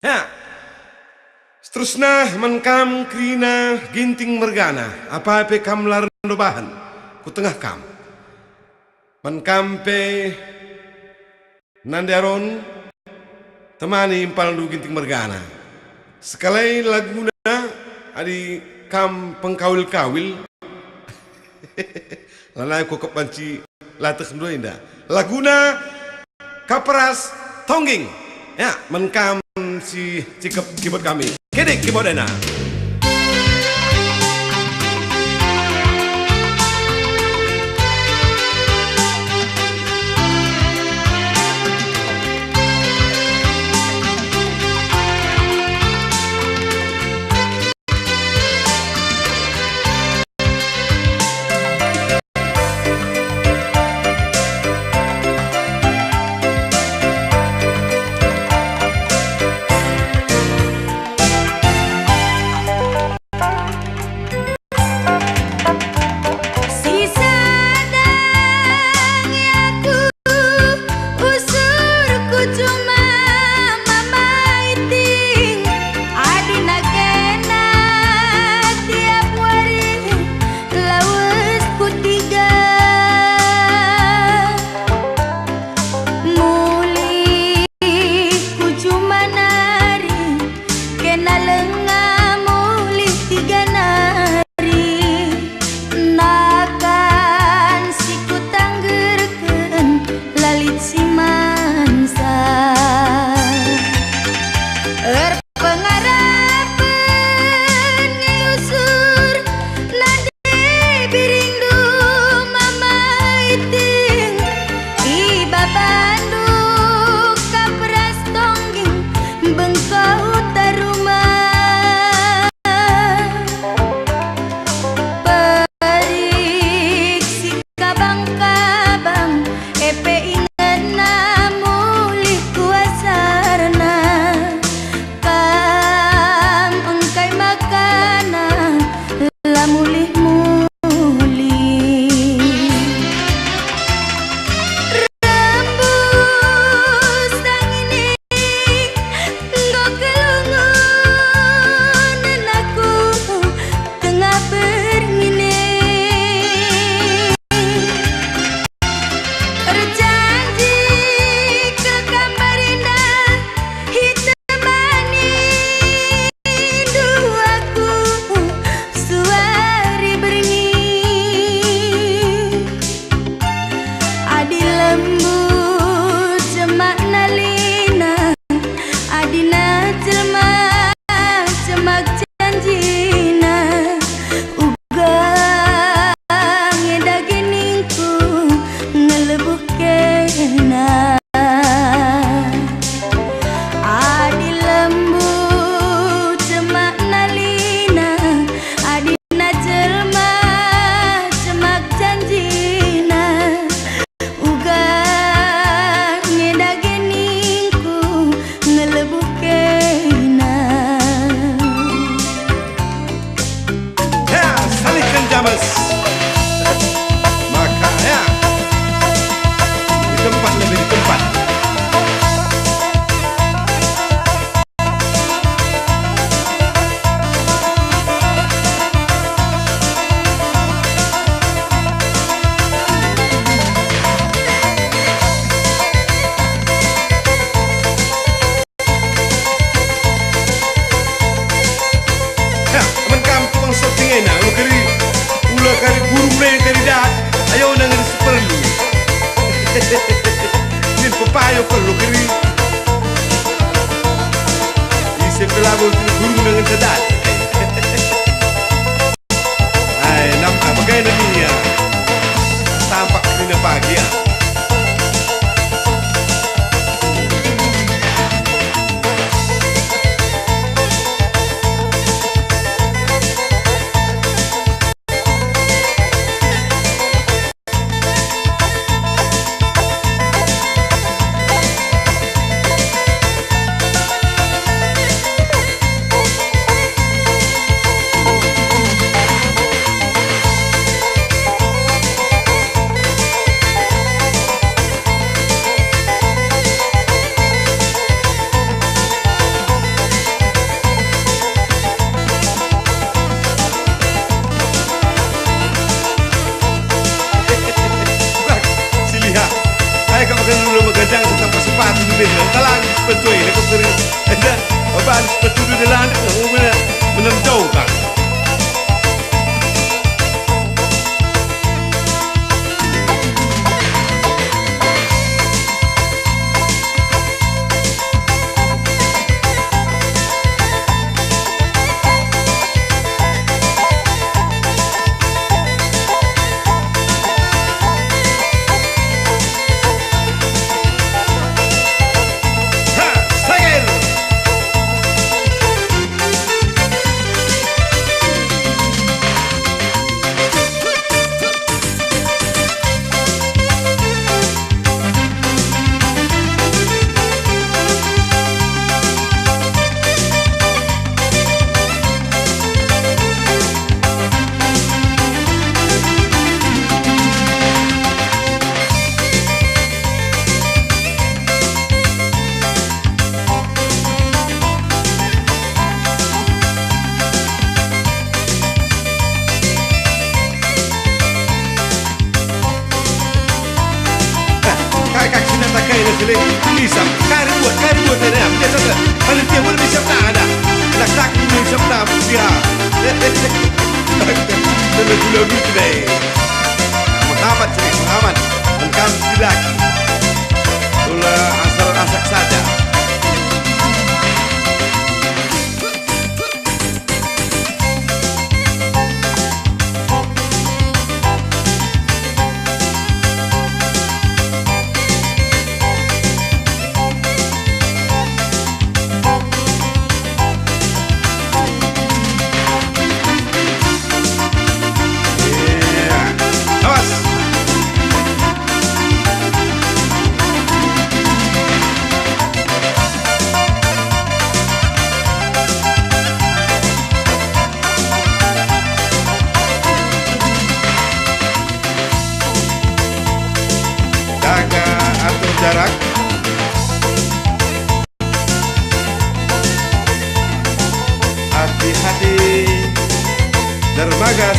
Ya, seterusnya menkam krina ginting mergana apa pe kam larando bahan ku tengah kam menkam pe nandaron temani impal du ginting mergana sekali laguna adi kam pengkawil-kawil lanai ko kepanci latih dua indah laguna kaperas tongging ya menkam si cikep keyboard kami kedik keyboardena. Nin papayo perlu kiri. Isi pelago guru dengan sedat. Ay, nampak bagaimana dunia. Tampak dunia pagi ya. seri. Dah, bapak seperti itu di lantai, benar jauh kan. Bisa, kari buat ini ya, biasa saja. Panitia pun bisa tak ada. Nak bisa tak dia. Terlalu dulu today. Muhammad sini, Muhammad, engkau tidak. Tula asal asak saja. Jarak hati-hati dermaga